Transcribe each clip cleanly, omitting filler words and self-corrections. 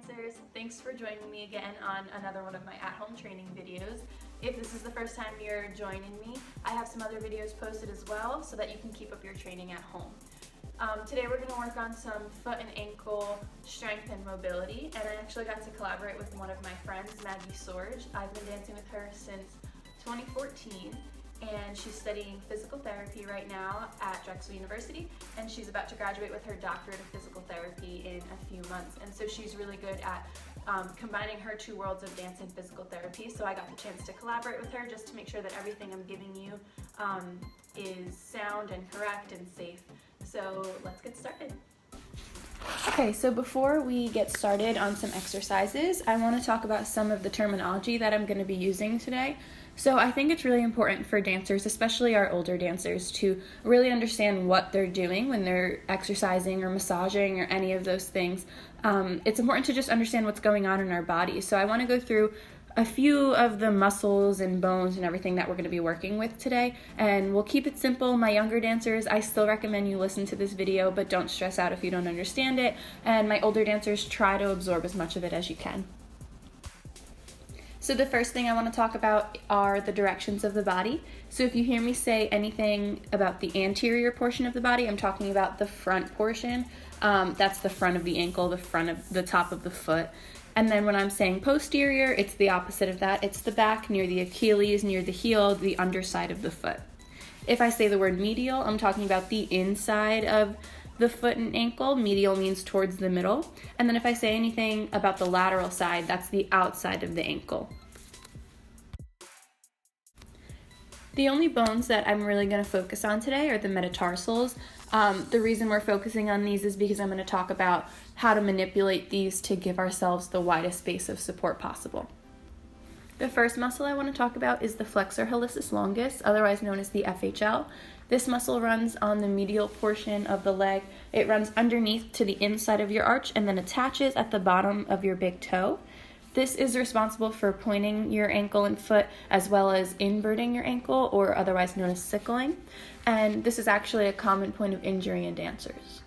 dancers, thanks for joining me again on another one of my at-home training videos. If this is the first time you're joining me, I have some other videos posted as well so that you can keep up your training at home. Today we're going to work on some foot and ankle strength and mobility, and I actually got to collaborate with one of my friends, Maggie Sorge. I've been dancing with her since 2014, and she's studying physical therapy right now at Drexel University, and she's about to graduate with her doctorate of physical therapy in a few months. And so she's really good at combining her two worlds of dance and physical therapy. So I got the chance to collaborate with her just to make sure that everything I'm giving you is sound and correct and safe. So let's get started. Okay, so before we get started on some exercises, I want to talk about some of the terminology that I'm going to be using today. So I think it's really important for dancers, especially our older dancers, to really understand what they're doing when they're exercising or massaging or any of those things. It's important to just understand what's going on in our body. So I want to go through a few of the muscles and bones and everything that we're going to be working with today, and we'll keep it simple. My younger dancers, I still recommend you listen to this video, but don't stress out if you don't understand it, and my older dancers, try to absorb as much of it as you can. So the first thing I want to talk about are the directions of the body. So if you hear me say anything about the anterior portion of the body, I'm talking about the front portion. That's the front of the ankle, the front of the top of the foot. And then when I'm saying posterior, it's the opposite of that. It's the back, near the Achilles, near the heel, the underside of the foot. If I say the word medial, I'm talking about the inside of the foot and ankle. Medial means towards the middle. And then if I say anything about the lateral side, that's the outside of the ankle. The only bones that I'm really going to focus on today are the metatarsals. The reason we're focusing on these is because I'm going to talk about how to manipulate these to give ourselves the widest space of support possible. The first muscle I want to talk about is the flexor hallucis longus, otherwise known as the FHL. This muscle runs on the medial portion of the leg. It runs underneath to the inside of your arch and then attaches at the bottom of your big toe. This is responsible for pointing your ankle and foot as well as inverting your ankle, or otherwise known as sickling. And this is actually a common point of injury in dancers.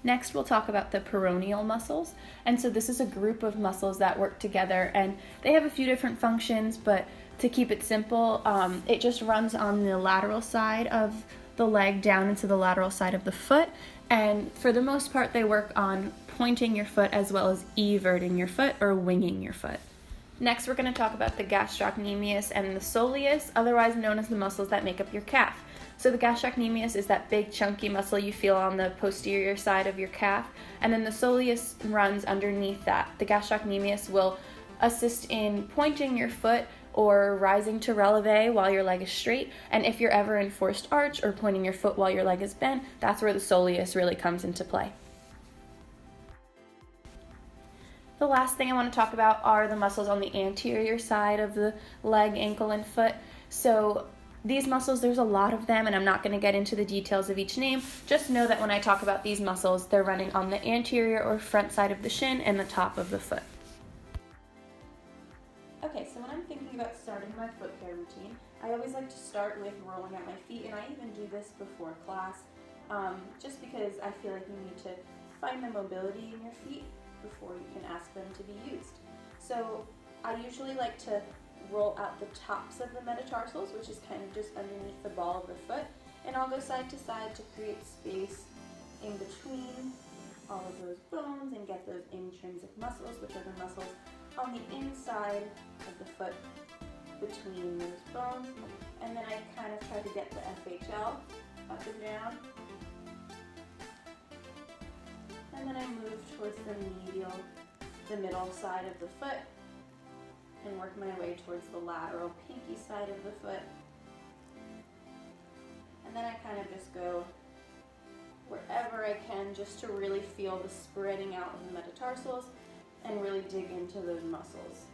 Next, we'll talk about the peroneal muscles. And so this is a group of muscles that work together, and they have a few different functions, but to keep it simple, it just runs on the lateral side of the leg down into the lateral side of the foot. And for the most part, they work on pointing your foot as well as everting your foot or winging your foot. Next, we're going to talk about the gastrocnemius and the soleus, otherwise known as the muscles that make up your calf. So the gastrocnemius is that big chunky muscle you feel on the posterior side of your calf, and then the soleus runs underneath that. The gastrocnemius will assist in pointing your foot or rising to relevé while your leg is straight, and if you're ever in forced arch or pointing your foot while your leg is bent, that's where the soleus really comes into play. The last thing I want to talk about are the muscles on the anterior side of the leg, ankle, and foot. So these muscles, there's a lot of them, and I'm not going to get into the details of each name. Just know that when I talk about these muscles, they're running on the anterior or front side of the shin and the top of the foot. Okay, so when I'm thinking about starting my foot care routine, I always like to start with rolling out my feet, and I even do this before class, just because I feel like you need to find the mobility in your feet before you can ask them to be used. So I usually like to roll out the tops of the metatarsals, which is kind of just underneath the ball of the foot, and I'll go side to side to create space in between all of those bones and get those intrinsic muscles, which are the muscles on the inside of the foot between those bones. And then I kind of try to get the FHL up and down. And then I move towards the middle side of the foot and work my way towards the lateral pinky side of the foot. And then I kind of just go wherever I can just to really feel the spreading out of the metatarsals and really dig into those muscles.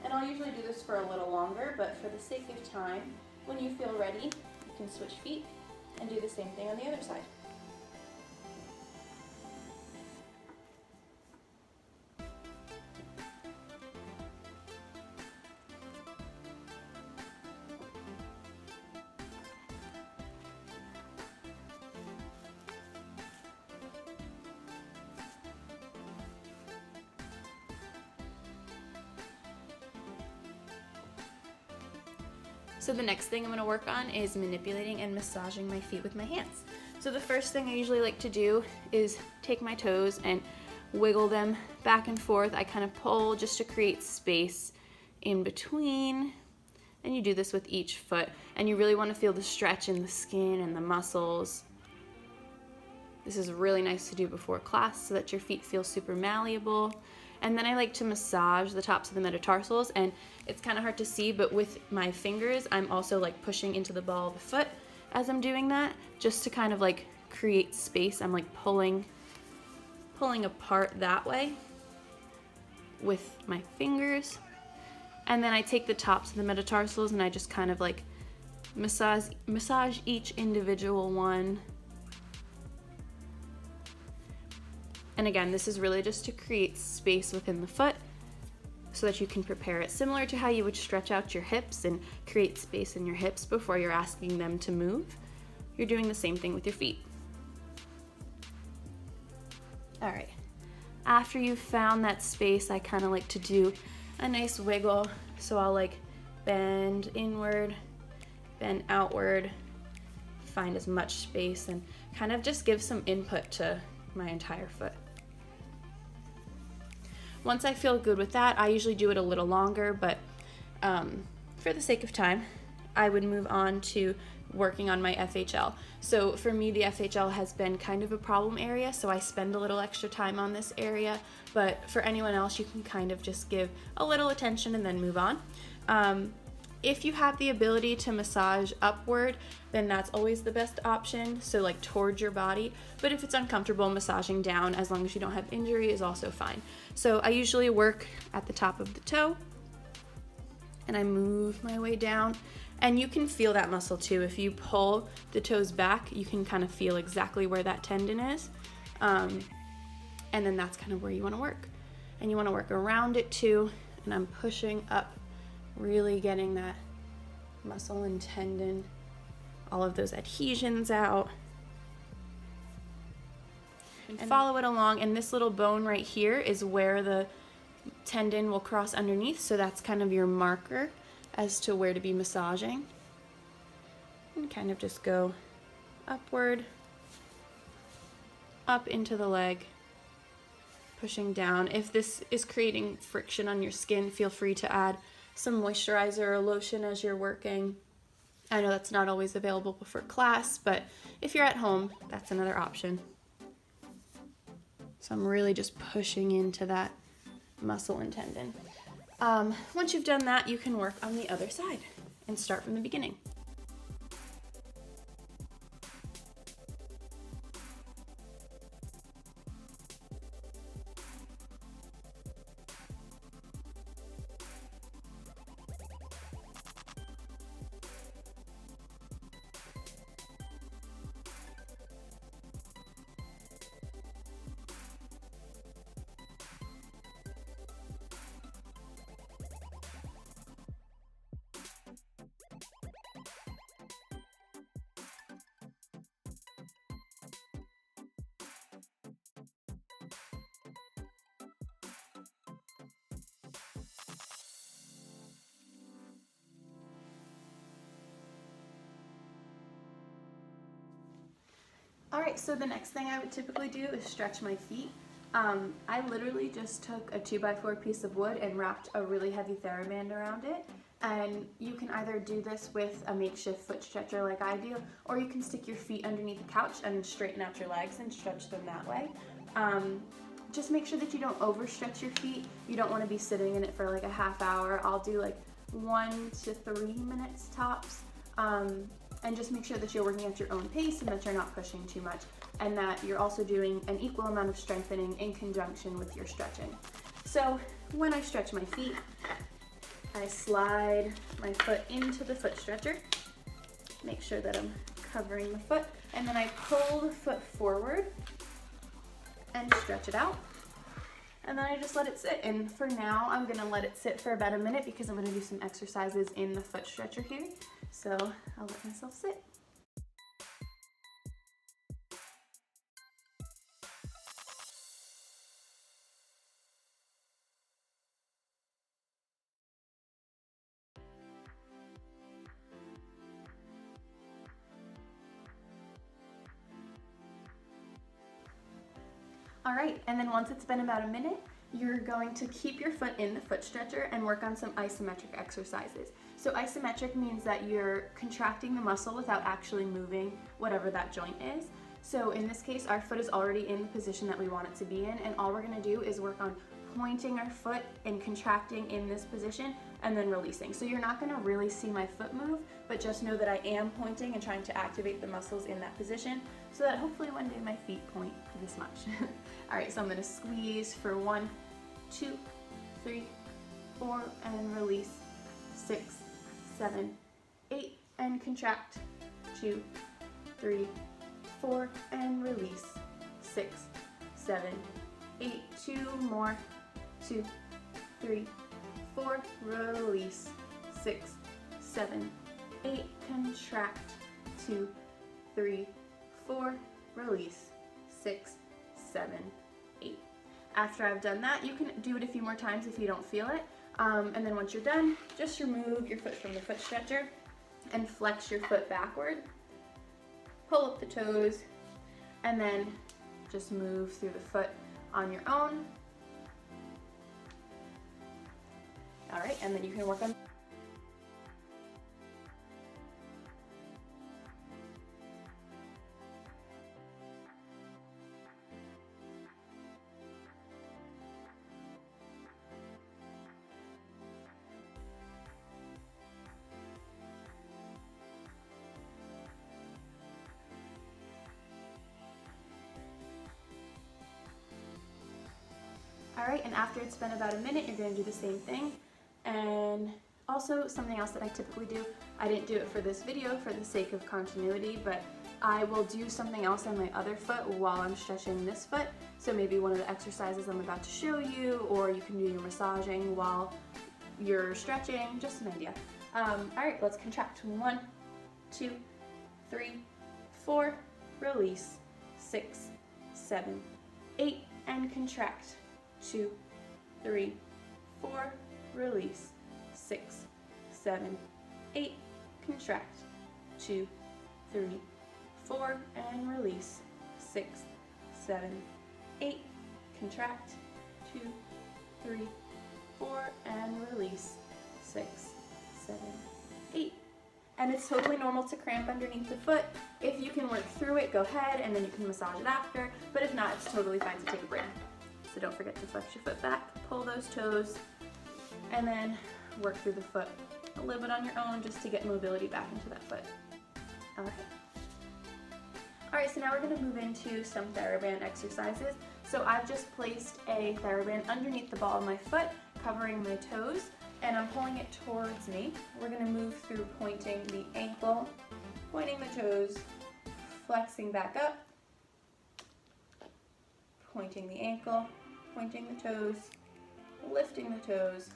And I'll usually do this for a little longer, but for the sake of time, when you feel ready, you can switch feet and do the same thing on the other side. So the next thing I'm gonna work on is manipulating and massaging my feet with my hands. So the first thing I usually like to do is take my toes and wiggle them back and forth. I kind of pull just to create space in between. And you do this with each foot. And you really want to feel the stretch in the skin and the muscles. This is really nice to do before class so that your feet feel super malleable. And then I like to massage the tops of the metatarsals, and it's kind of hard to see, but with my fingers, I'm also like pushing into the ball of the foot as I'm doing that, just to kind of like create space. I'm like pulling apart that way with my fingers. And then I take the tops of the metatarsals and I just kind of like massage each individual one. And again, this is really just to create space within the foot so that you can prepare it, similar to how you would stretch out your hips and create space in your hips before you're asking them to move. You're doing the same thing with your feet. All right, after you've found that space, I kind of like to do a nice wiggle. So I'll like bend inward, bend outward, find as much space, and kind of just give some input to my entire foot. Once I feel good with that, I usually do it a little longer, but for the sake of time, I would move on to working on my FHL. So for me, the FHL has been kind of a problem area, so I spend a little extra time on this area, but for anyone else, you can kind of just give a little attention and then move on. If you have the ability to massage upward, then that's always the best option, so like towards your body. But if it's uncomfortable, massaging down, as long as you don't have injury, is also fine. So I usually work at the top of the toe, and I move my way down. And you can feel that muscle too. If you pull the toes back, you can kind of feel exactly where that tendon is. And then that's kind of where you want to work. And you want to work around it too. And I'm pushing up, really getting that muscle and tendon, all of those adhesions out. And follow it along. And this little bone right here is where the tendon will cross underneath. So that's kind of your marker as to where to be massaging. And kind of just go upward, up into the leg, pushing down. If this is creating friction on your skin, feel free to add some moisturizer or lotion as you're working. I know that's not always available before class, but if you're at home, that's another option. So I'm really just pushing into that muscle and tendon. Once you've done that, you can work on the other side and start from the beginning. All right, so the next thing I would typically do is stretch my feet. I literally just took a 2x4 piece of wood and wrapped a really heavy Thera-band around it. And you can either do this with a makeshift foot stretcher like I do, or you can stick your feet underneath the couch and straighten out your legs and stretch them that way. Just make sure that you don't overstretch your feet. You don't want to be sitting in it for like a half hour. I'll do like 1 to 3 minutes tops. And just make sure that you're working at your own pace and that you're not pushing too much, and that you're also doing an equal amount of strengthening in conjunction with your stretching. So when I stretch my feet, I slide my foot into the foot stretcher, make sure that I'm covering the foot, and then I pull the foot forward and stretch it out. And then I just let it sit. And for now, I'm gonna let it sit for about a minute because I'm gonna do some exercises in the foot stretcher here. So I'll let myself sit. All right, and then once it's been about a minute, you're going to keep your foot in the foot stretcher and work on some isometric exercises. So isometric means that you're contracting the muscle without actually moving whatever that joint is. So in this case, our foot is already in the position that we want it to be in, and all we're gonna do is work on pointing our foot and contracting in this position and then releasing. So you're not gonna really see my foot move, but just know that I am pointing and trying to activate the muscles in that position so that hopefully one day my feet point this much. All right, so I'm gonna squeeze for 1, 2, 3, 4, and release, 6, 7, 8, and contract, 2, 3, 4, and release, 6, 7, 8, 2 more, 2, 3, 4, release, 6, 7, 8, contract, 2, 3, 4, release, 6, 7, 8. After I've done that, you can do it a few more times if you don't feel it. And then once you're done, just remove your foot from the foot stretcher and flex your foot backward. Pull up the toes, and then just move through the foot on your own. All right, and then you can work on. All right, and after it's been about a minute, you're gonna do the same thing. And also something else that I typically do, I didn't do it for this video for the sake of continuity, but I will do something else on my other foot while I'm stretching this foot. So maybe one of the exercises I'm about to show you, or you can do your massaging while you're stretching, just an idea. All right, let's contract. 1, 2, 3, 4, release, 6, 7, 8, and contract. 2, 3, 4, release, 6, 7, 8, contract, 2, 3, 4, and release, 6, 7, 8, contract, 2, 3, 4, and release, 6, 7, 8. And it's totally normal to cramp underneath the foot. If you can work through it, go ahead, and then you can massage it after, but if not, it's totally fine to take a break. So don't forget to flex your foot back, pull those toes, and then work through the foot a little bit on your own just to get mobility back into that foot. Okay. All right, so now we're gonna move into some Thera-band exercises. So I've just placed a Thera-band underneath the ball of my foot, covering my toes, and I'm pulling it towards me. We're gonna move through pointing the ankle, pointing the toes, flexing back up, pointing the ankle, pointing the toes, lifting the toes,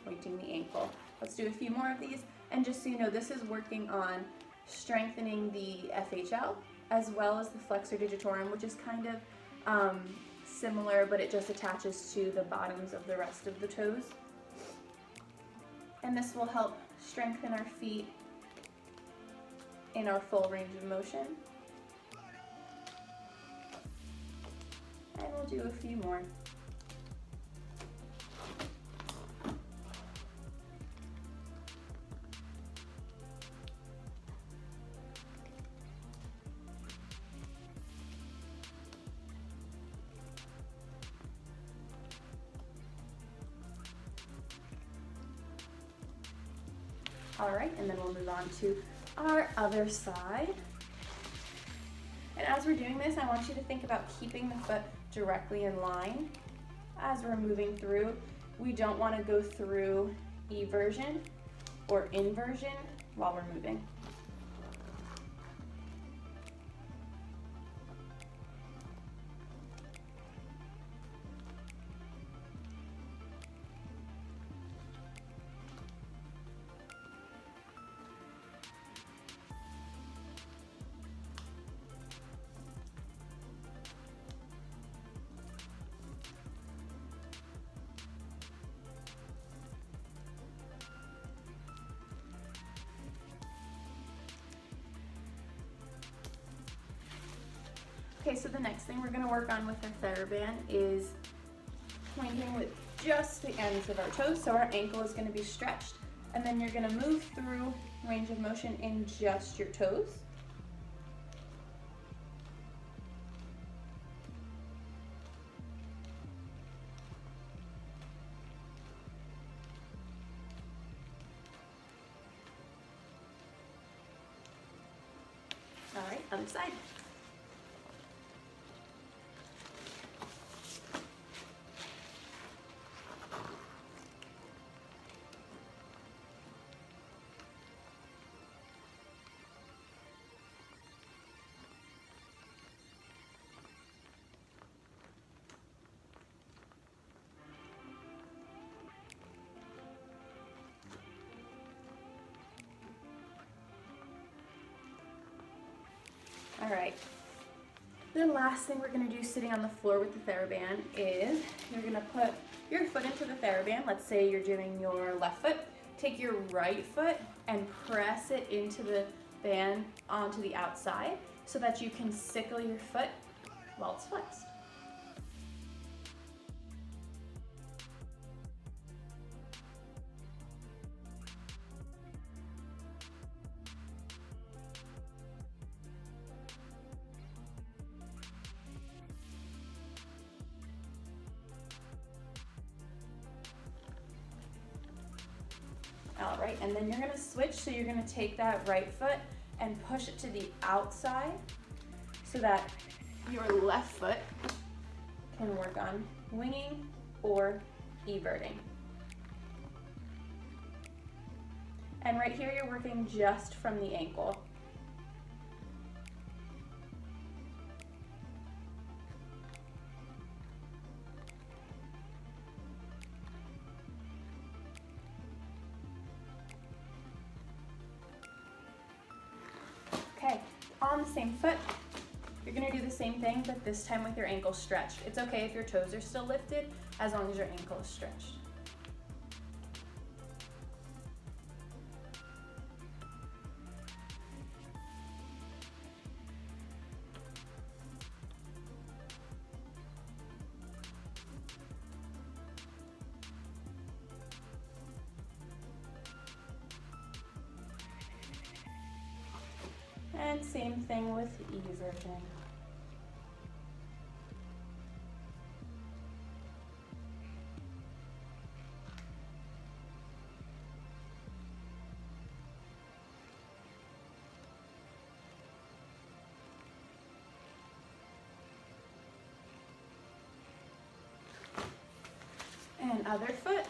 pointing the ankle. Let's do a few more of these, and just so you know, this is working on strengthening the FHL as well as the flexor digitorum, which is kind of similar, but it just attaches to the bottoms of the rest of the toes. And this will help strengthen our feet in our full range of motion. And we'll do a few more. All right, and then we'll move on to our other side. And as we're doing this, I want you to think about keeping the foot directly in line as we're moving through. We don't want to go through eversion or inversion while we're moving. Okay, so the next thing we're going to work on with our Thera-band is pointing with just the ends of our toes. So our ankle is going to be stretched, and then you're going to move through range of motion in just your toes. All right, other side. All right, the last thing we're gonna do sitting on the floor with the Thera-band is you're gonna put your foot into the Thera-band. Let's say you're doing your left foot. Take your right foot and press it into the band onto the outside so that you can sickle your foot while it's flexed. All right, and then you're gonna switch, so you're gonna take that right foot and push it to the outside so that your left foot can work on winging or everting. And right here, you're working just from the ankle. Okay, on the same foot, you're gonna do the same thing, but this time with your ankle stretched. It's okay if your toes are still lifted, as long as your ankle is stretched. And same thing with everting. And other foot.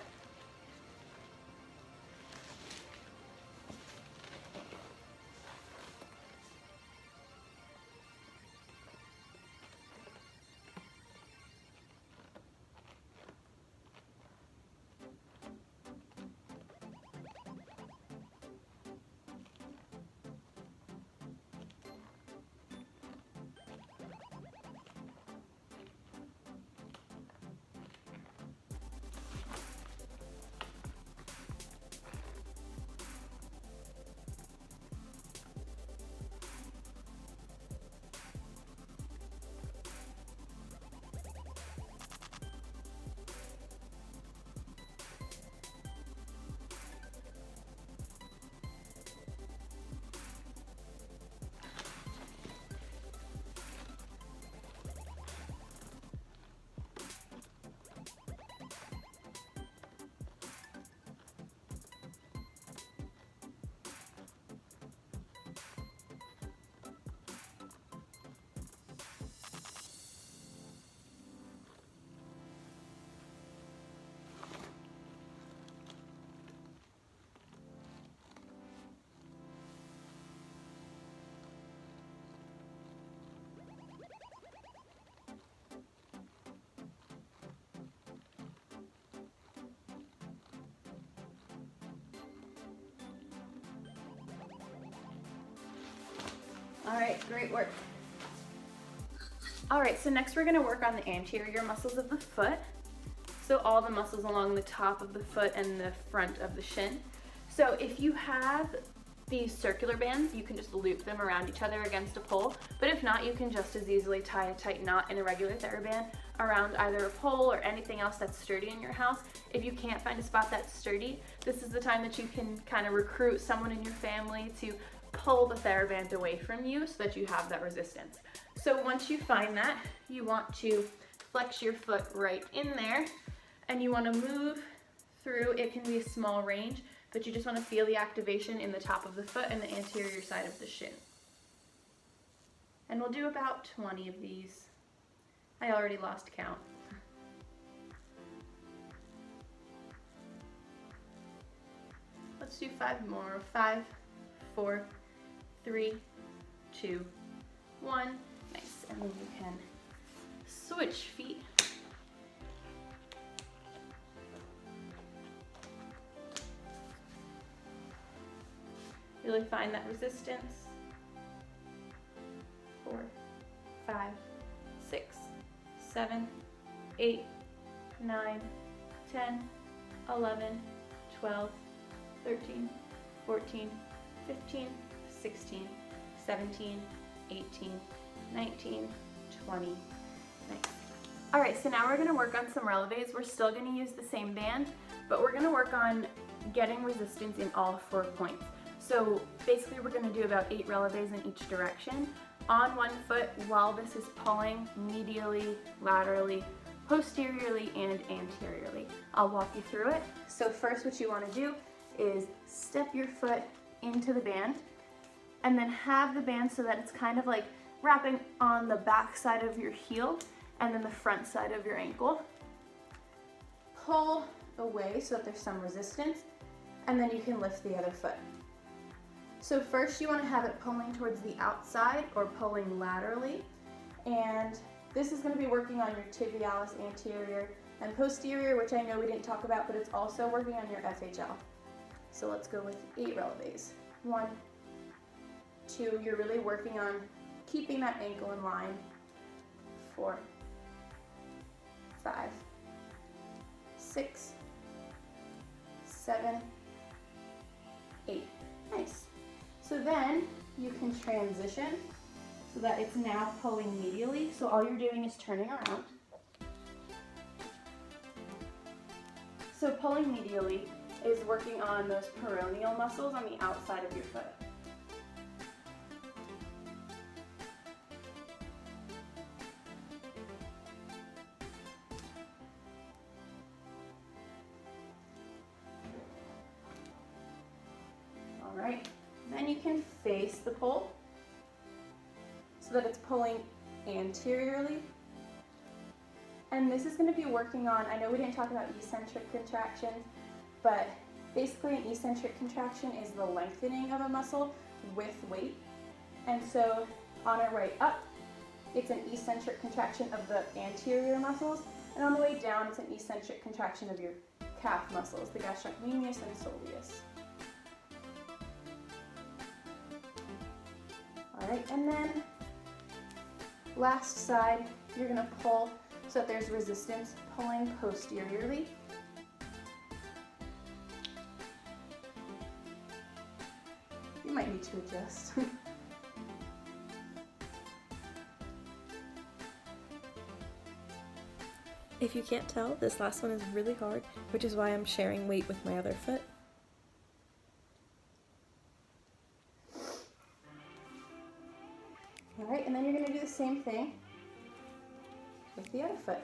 All right, great work. All right, so next we're gonna work on the anterior muscles of the foot. So all the muscles along the top of the foot and the front of the shin. So if you have these circular bands, you can just loop them around each other against a pole, but if not, you can just as easily tie a tight knot in a regular Thera-band around either a pole or anything else that's sturdy in your house. If you can't find a spot that's sturdy, this is the time that you can kind of recruit someone in your family to pull the Thera-band away from you so that you have that resistance. So once you find that, you want to flex your foot right in there, and you want to move through. It can be a small range, but you just want to feel the activation in the top of the foot and the anterior side of the shin. And we'll do about 20 of these. I already lost count. Let's do 5 more. 5, 4, 3, 2, 1. Nice. And then you can switch feet. Really find that resistance. 4, 5, 6, 7, 8, 9, 10, 11, 12, 13, 14, 15, 16, 17, 18, 19, 20. Nice. All right, so now we're gonna work on some relevés. We're still gonna use the same band, but we're gonna work on getting resistance in all 4 points. So basically we're gonna do about 8 relevés in each direction on one foot while this is pulling medially, laterally, posteriorly, and anteriorly. I'll walk you through it. So first what you wanna do is step your foot into the band and then have the band so that it's kind of like wrapping on the back side of your heel and then the front side of your ankle. Pull away so that there's some resistance, and then you can lift the other foot. So first you want to have it pulling towards the outside or pulling laterally, and this is going to be working on your tibialis anterior and posterior, which I know we didn't talk about, but it's also working on your FHL. So let's go with 8 relevés. 1, 2, you're really working on keeping that ankle in line. 4, 5, 6, 7, 8. Nice. So then you can transition so that it's now pulling medially. So all you're doing is turning around. So pulling medially is working on those peroneal muscles on the outside of your foot. All right, then you can face the pull so that it's pulling anteriorly. And this is going to be working on, I know we didn't talk about eccentric contractions, but basically an eccentric contraction is the lengthening of a muscle with weight. And so on our way up, it's an eccentric contraction of the anterior muscles, and on the way down, it's an eccentric contraction of your calf muscles, the gastrocnemius and soleus. All right, and then last side, you're gonna pull so that there's resistance, pulling posteriorly. You might need to adjust. If you can't tell, this last one is really hard, which is why I'm sharing weight with my other foot. All right, and then you're gonna do the same thing with the other foot.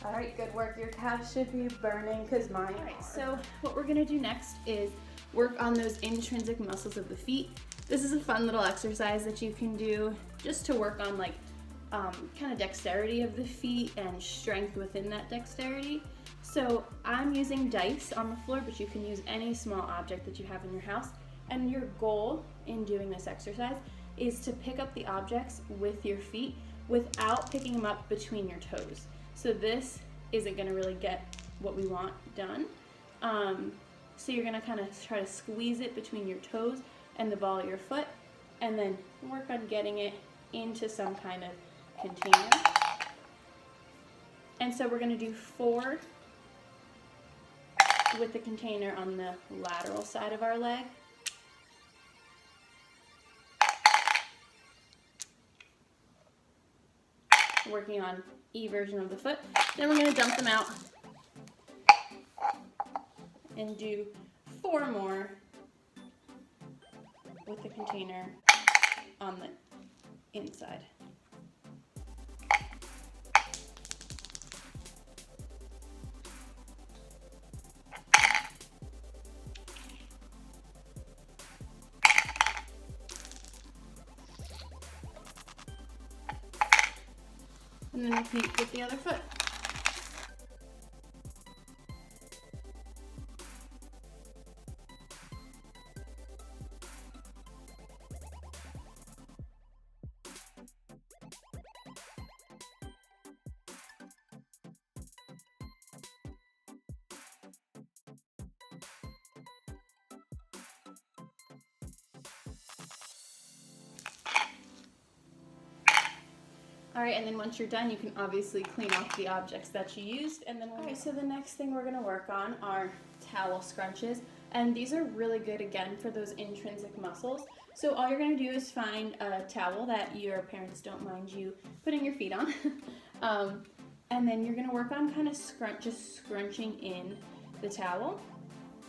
All right, good work. Your calves should be burning because mine are. All right, so what we're gonna do next is work on those intrinsic muscles of the feet. This is a fun little exercise that you can do just to work on like kind of dexterity of the feet and strength within that dexterity. So I'm using dice on the floor, but you can use any small object that you have in your house. And your goal in doing this exercise is to pick up the objects with your feet without picking them up between your toes. So this isn't gonna really get what we want done. So you're gonna kind of try to squeeze it between your toes and the ball of your foot, and then work on getting it into some kind of container. And so we're gonna do 4 with the container on the lateral side of our leg. Working on E version of the foot. Then we're gonna dump them out and do 4 more with the container on the inside. And then repeat with the other foot. All right, and then once you're done, you can obviously clean off the objects that you used. And then, all right, so the next thing we're gonna work on are towel scrunches. And these are really good, again, for those intrinsic muscles. So all you're gonna do is find a towel that your parents don't mind you putting your feet on. And then you're gonna work on kind of just scrunching in the towel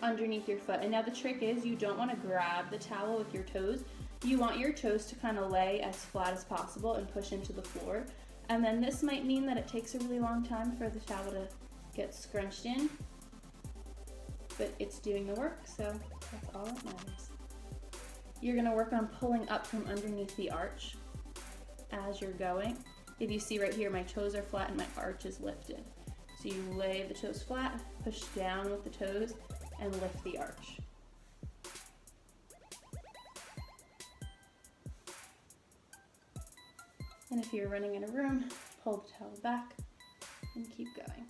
underneath your foot. And now the trick is you don't wanna grab the towel with your toes. You want your toes to kind of lay as flat as possible and push into the floor. And then this might mean that it takes a really long time for the towel to get scrunched in, but it's doing the work, so that's all that matters. You're gonna work on pulling up from underneath the arch as you're going. If you see right here, my toes are flat and my arch is lifted. So you lay the toes flat, push down with the toes, and lift the arch. And if you're running in a room, pull the towel back and keep going.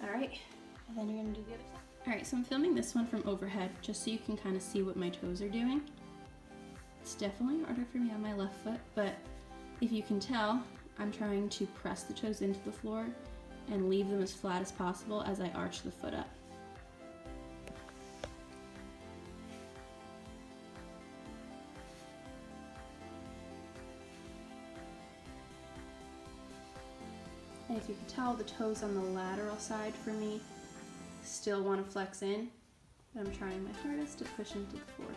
All right, and then you're gonna do the other side. All right, so I'm filming this one from overhead just so you can kind of see what my toes are doing. It's definitely harder for me on my left foot, but if you can tell, I'm trying to press the toes into the floor and leave them as flat as possible as I arch the foot up. And if you can tell, the toes on the lateral side for me still want to flex in, but I'm trying my hardest to push into the floor.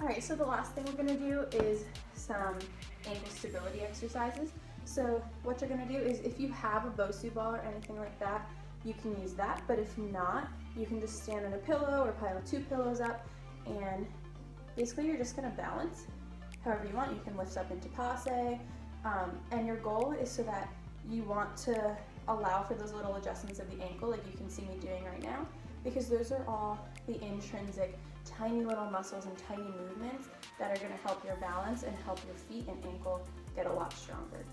Alright, so the last thing we're going to do is some ankle stability exercises. So what you're going to do is, if you have a Bosu ball or anything like that, you can use that, but if not, you can just stand on a pillow or pile 2 pillows up, and basically you're just going to balance however you want. You can lift up into passe, and your goal is so that you want to allow for those little adjustments of the ankle like you can see me doing right now, because those are all the intrinsic tiny little muscles and tiny movements that are going to help your balance and help your feet and ankle get a lot stronger.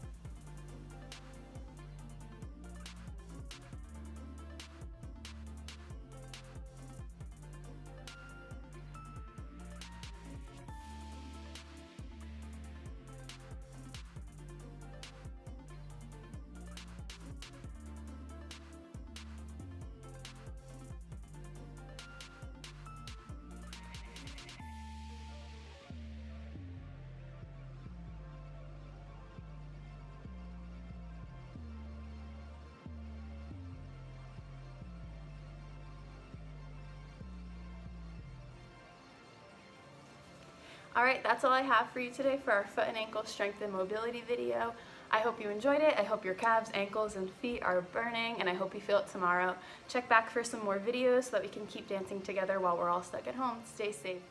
Alright, that's all I have for you today for our foot and ankle strength and mobility video. I hope you enjoyed it. I hope your calves, ankles, and feet are burning, and I hope you feel it tomorrow. Check back for some more videos so that we can keep dancing together while we're all stuck at home. Stay safe.